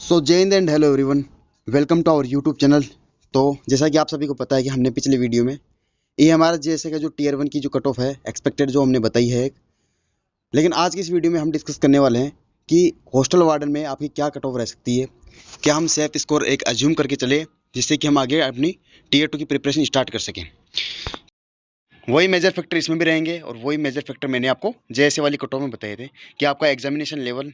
सो जय हिंद and hello everyone, welcome to our YouTube channel. तो जैसा कि आप सभी को पता है कि हमने पिछले वीडियो में ये हमारा जेएसए का जो टीयर 1 की जो कट ऑफ है एक्सपेक्टेड जो हमने बताई है, लेकिन आज की इस वीडियो में हम डिस्कस करने वाले हैं कि हॉस्टल वार्डन में आपकी क्या कट ऑफ रह सकती है। क्या हम सेफ स्कोर एक अज्यूम करके चले जिससे कि हम आगे अपनी टीयर 2 की प्रिपरेशन स्टार्ट कर सकें। वही मेजर फैक्टर इसमें भी रहेंगे और वही मेजर फैक्टर मैंने आपको जेएसए वाली कट ऑफ में बताए थे कि आपका examination level,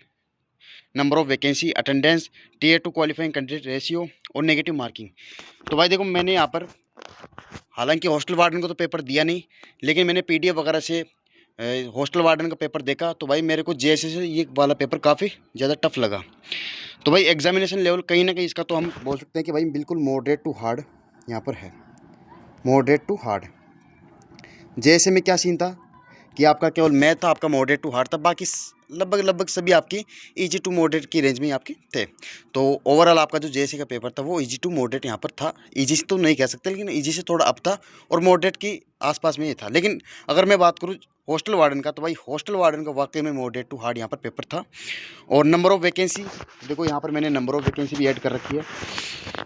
number of vacancy, attendance, tier 2 qualifying candidate ratio और नेगेटिव मार्किंग। तो भाई देखो, मैंने यहाँ पर हालांकि हॉस्टल वार्डन को तो पेपर दिया नहीं, लेकिन मैंने पीडीएफ वगैरह से हॉस्टल वार्डन का पेपर देखा तो भाई मेरे को जेएसए से ये वाला पेपर काफ़ी ज़्यादा टफ लगा। तो भाई एग्जामिनेशन लेवल कहीं ना कहीं इसका तो हम बोल सकते हैं कि भाई बिल्कुल मॉडरेट टू हार्ड यहाँ पर है, मॉडरेट टू हार्ड। जेएसए में क्या सीन था कि आपका केवल मैथ था, आपका मॉडरेट टू हार्ड था, बाकी लगभग सभी आपकी इजी टू मॉडरेट की रेंज में आपके थे। तो ओवरऑल आपका जो जेएसए का पेपर था वो इजी टू मॉडरेट यहाँ पर था। इजी से तो नहीं कह सकते, लेकिन इजी से थोड़ा अप था और मॉडरेट की आसपास में ये था। लेकिन अगर मैं बात करूँ हॉस्टल वार्डन का, तो भाई हॉस्टल वार्डन का वाकई में मॉडरेट टू हार्ड यहाँ पर पेपर था। और नंबर ऑफ़ वैकेंसी देखो, यहाँ पर मैंने नंबर ऑफ़ वैकेंसी भी ऐड कर रखी है।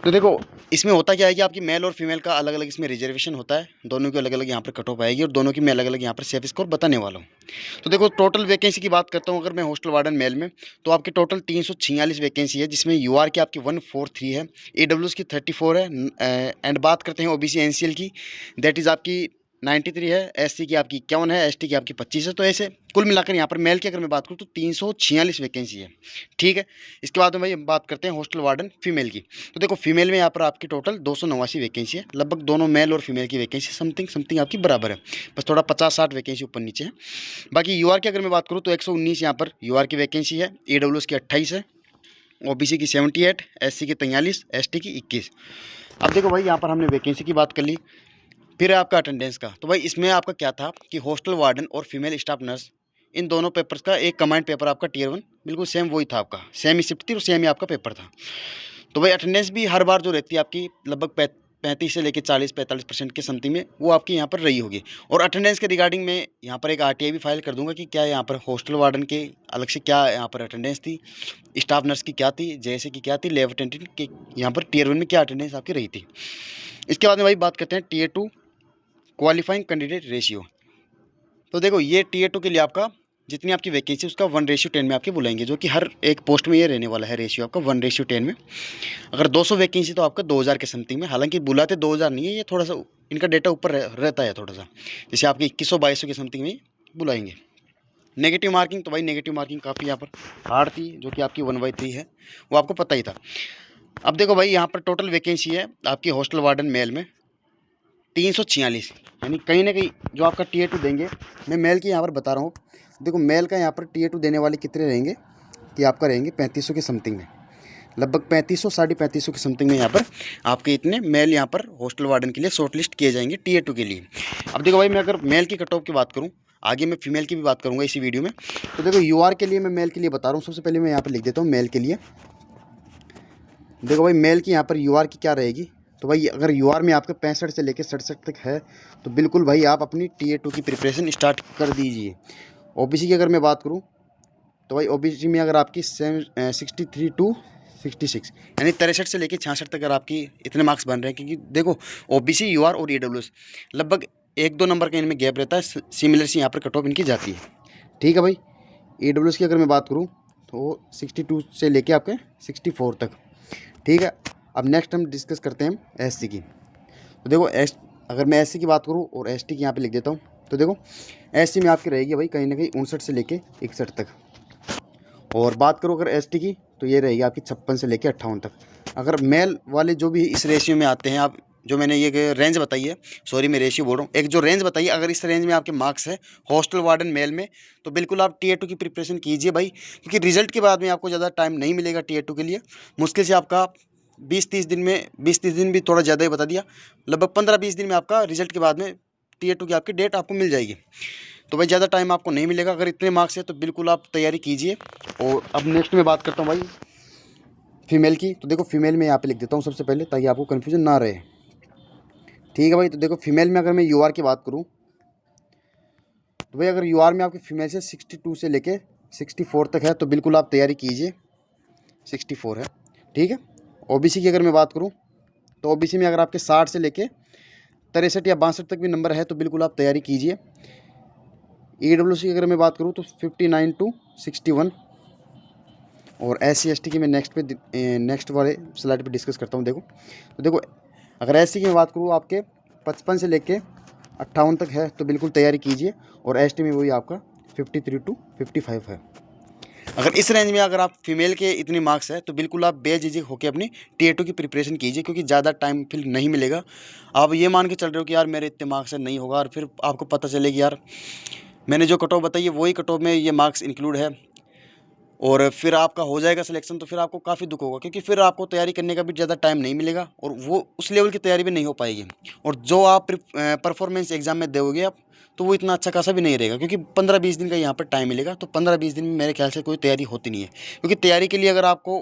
तो देखो, इसमें होता क्या है कि आपकी मेल और फीमेल का अलग अलग इसमें रिजर्वेशन होता है, दोनों की अलग अलग यहाँ पर कट ऑफ आएगी और दोनों की मैं अलग अलग यहाँ पर सेफ स्कोर बताने वाला हूँ। तो देखो, टोटल वैकेंसी की बात करता हूँ अगर मैं हॉस्टल वार्डन मेल में, तो आपकी टोटल 346 वैकेंसी है, जिसमें यूआर की आपकी 143 है, ईडब्ल्यूएस की 34 है, एंड बात करते हैं ओबीसी एनसीएल की, दैट इज़ आपकी 93 है, एससी की आपकी 51 है, एसटी की आपकी 25 है। तो ऐसे कुल मिलाकर यहाँ पर मेल की अगर मैं बात करूँ तो 346 वैकेंसी है, ठीक है। इसके बाद में भाई हम बात करते हैं हॉस्टल वार्डन फीमेल की। तो देखो, फीमेल में यहाँ पर आपकी टोटल 289 वैकेंसी है, लगभग दोनों मेल और फीमेल की वैकेंसी समथिंग आपकी बराबर है, बस थोड़ा 50-60 वैकेंसी ऊपर नीचे है। बाकी यूआर की अगर मैं बात करूँ तो 119 यहाँ पर यूआर की वैकेंसी है, ईडब्ल्यूएस की 28 है, ओबीसी की 78, एससी की 43, एसटी की 21। अब देखो भाई, यहाँ पर हमने वैकेंसी की बात कर ली, फिर है आपका अटेंडेंस का। तो भाई इसमें आपका क्या था कि हॉस्टल वार्डन और फीमेल स्टाफ नर्स, इन दोनों पेपर्स का एक कमांड पेपर आपका टीयर 1 बिल्कुल सेम वही था, आपका सेम ही शिफ्ट थी और सेम ही आपका पेपर था। तो भाई अटेंडेंस भी हर बार जो रहती है आपकी लगभग 35 से लेकर 40-45% के समथिंग में वो आपकी यहाँ पर रही होगी। और अटेंडेंस के रिगार्डिंग मैं यहाँ पर एक आरटीआई भी फाइल कर दूंगा कि क्या यहाँ पर हॉस्टल वार्डन के अलग से क्या यहाँ पर अटेंडेंस थी, स्टाफ नर्स की क्या थी, जेएसए की क्या थी, लैब अटेंडेंट की यहाँ पर टीयर 1 में क्या अटेंडेंस आपकी रही थी। इसके बाद में भाई बात करते हैं टीयर 2 क्वालिफाइंग कैंडिडेट रेशियो। तो देखो, ये टीयर 2 के लिए आपका जितनी आपकी वैकेंसी उसका 1:10 में आपके बुलाएंगे, जो कि हर एक पोस्ट में ये रहने वाला है रेशियो आपका 1:10 में। अगर 200 वैकेंसी तो आपका 2000 के समथिंग में, हालांकि बुलाते 2000 नहीं है, ये थोड़ा सा इनका डेटा ऊपर रहता है थोड़ा सा, जैसे आपके 2100-2200 के समथिंग में बुलाएंगे। नेगेटिव मार्किंग, तो भाई नेगेटिव मार्किंग काफ़ी यहाँ पर हार्ड थी, जो कि आपकी 1/3 है, वो आपको पता ही था। अब देखो भाई, यहाँ पर टोटल वैकेंसी है आपकी हॉस्टल वार्डन मेल में 346, यानी कहीं ना कहीं जो आपका टीयर 2 देंगे, मैं मेल की यहाँ पर बता रहा हूँ। देखो, मेल का यहाँ पर टीयर 2 देने वाले कितने रहेंगे कि आपका रहेंगे 3500 के समथिंग में, लगभग 3500 3550 के समथिंग में यहाँ पर आपके इतने मेल यहाँ पर हॉस्टल वार्डन के लिए शॉर्ट लिस्ट किए जाएंगे टीयर 2 के लिए। अब देखो भाई, मैं अगर मेल की कट ऑफ की बात करूँ, आगे मैं फीमेल की भी बात करूँगा इसी वीडियो में। तो देखो, यूआर के लिए मैं मेल के लिए बता रहा हूँ, सबसे पहले मैं यहाँ पर लिख देता हूँ मेल के लिए। देखो भाई, मेल की यहाँ पर यूआर की क्या रहेगी, तो भाई अगर यूआर में आपका 65 से लेकर 67 तक है तो बिल्कुल भाई आप अपनी टीयर 2 की प्रिपरेशन स्टार्ट कर दीजिए। ओबीसी की अगर मैं बात करूँ तो भाई ओबीसी में अगर आपकी 63 टू 66, यानी 63 से लेकर 66 तक अगर आपकी इतने मार्क्स बन रहे हैं, क्योंकि देखो ओबीसी, यूआर और ईडब्ल्यूएस लगभग 1-2 नंबर का इनमें गैप रहता है, सिमिलर सी यहाँ पर कट ऑफ इनकी जाती है, ठीक है भाई। ईडब्ल्यूएस की अगर मैं बात करूँ तो 62 से लेके आपके 64 तक, ठीक है। अब नेक्स्ट हम डिस्कस करते हैं एससी की। तो देखो अगर मैं एससी की बात करूँ और एसटी की यहाँ पे लिख देता हूँ, तो देखो एससी में आपकी रहेगी भाई कहीं ना कहीं 59 से लेके 61 तक। और बात करूँ अगर एसटी की, तो ये रहेगी आपकी 56 से लेके 58 तक। अगर मेल वाले जो भी इस रेशियो में आते हैं, आप जो मैंने ये रेंज बताई है, सॉरी मैं रेशियो बोल रहा हूँ, एक जो रेंज बताइए, अगर इस रेंज में आपके मार्क्स है हॉस्टल वार्डन मेल में, तो बिल्कुल आप टीयर 2 की प्रिपरेशन कीजिए भाई, क्योंकि रिजल्ट के बाद में आपको ज़्यादा टाइम नहीं मिलेगा टीयर 2 के लिए। मुश्किल से आपका 20-30 दिन में, 20-30 दिन भी थोड़ा ज़्यादा ही बता दिया, लगभग 15-20 दिन में आपका रिजल्ट के बाद में टीयर 2 की आपकी डेट आपको मिल जाएगी। तो भाई ज़्यादा टाइम आपको नहीं मिलेगा, अगर इतने मार्क्स है तो बिल्कुल आप तैयारी कीजिए। और अब नेक्स्ट में बात करता हूँ भाई फीमेल की। तो देखो, फीमेल में यहाँ पे लिख देता हूँ सबसे पहले, ताकि आपको कन्फ्यूजन ना रहे, ठीक है भाई। तो देखो, फीमेल में अगर मैं यूआर की बात करूँ, तो भाई अगर यूआर में आपकी फीमेल से 62 से लेके 64 तक है तो बिल्कुल आप तैयारी कीजिए, 64 है ठीक है। ओबीसी की अगर मैं बात करूँ तो ओबीसी में अगर आपके 60 से लेके 63 या 62 तक भी नंबर है तो बिल्कुल आप तैयारी कीजिए। ईडब्ल्यूसी की अगर मैं बात करूँ तो 59 to 61। और SC ST की मैं नेक्स्ट वाले स्लाइड पे डिस्कस करता हूँ। देखो अगर SC की मैं बात करूँ आपके 55 से लेके 58 तक है तो बिल्कुल तैयारी कीजिए। और ST में वही आपका 53 to 55 है। अगर इस रेंज में अगर आप फीमेल के इतने मार्क्स है तो बिल्कुल आप बेझिझक होकर अपनी Tier 2 की प्रिपरेशन कीजिए, क्योंकि ज़्यादा टाइम फिर नहीं मिलेगा। आप ये मान के चल रहे हो कि यार मेरे इतने मार्क्स है, नहीं होगा, और फिर आपको पता चलेगी यार मैंने जो कट ऑफ बताई है वही कट ऑफ में ये मार्क्स इंक्लूड है, और फिर आपका हो जाएगा सिलेक्शन, तो फिर आपको काफ़ी दुख होगा, क्योंकि फिर आपको तैयारी करने का भी ज़्यादा टाइम नहीं मिलेगा और वो उस लेवल की तैयारी भी नहीं हो पाएगी। और जो आप परफॉर्मेंस एग्जाम में दोगे आप, तो वो इतना अच्छा खासा भी नहीं रहेगा, क्योंकि 15-20 दिन का यहाँ पर टाइम मिलेगा। तो 15-20 दिन में मेरे ख्याल से कोई तैयारी होती नहीं है, क्योंकि तैयारी के लिए अगर आपको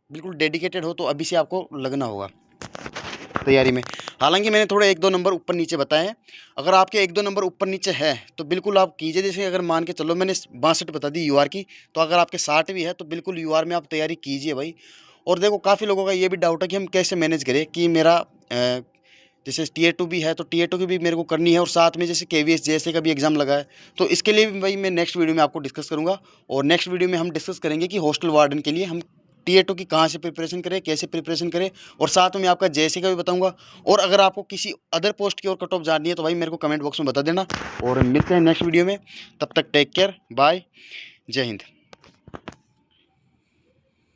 बिल्कुल डेडिकेटेड हो तो अभी से आपको लगना होगा तैयारी में। हालांकि मैंने थोड़े 1-2 नंबर ऊपर नीचे बताए हैं। अगर आपके 1-2 नंबर ऊपर नीचे है तो बिल्कुल आप कीजिए। जैसे अगर मान के चलो मैंने 62 बता दी यूआर की, तो अगर आपके 60 भी है तो बिल्कुल यूआर में आप तैयारी कीजिए भाई। और देखो काफ़ी लोगों का ये भी डाउट है कि हम कैसे मैनेज करें कि मेरा जैसे Tier 2 भी है तो Tier 2 की भी मेरे को करनी है, और साथ में जैसे KVS JSA का भी एग्ज़ाम लगा है, तो इसके लिए भी भाई मैं नेक्स्ट वीडियो में आपको डिस्कस करूँगा। और नेक्स्ट वीडियो में हम डिस्कस करेंगे कि हॉस्टल वार्डन के लिए हम Tier 2 की कहाँ से प्रिपरेशन करें, कैसे प्रिपरेशन करें, और साथ में आपका JSA का भी बताऊँगा। और अगर आपको किसी अदर पोस्ट की और कट ऑफ जाननी है तो भाई मेरे को कमेंट बॉक्स में बता देना, और मिलते हैं नेक्स्ट वीडियो में। तब तक टेक केयर, बाय, जय हिंद।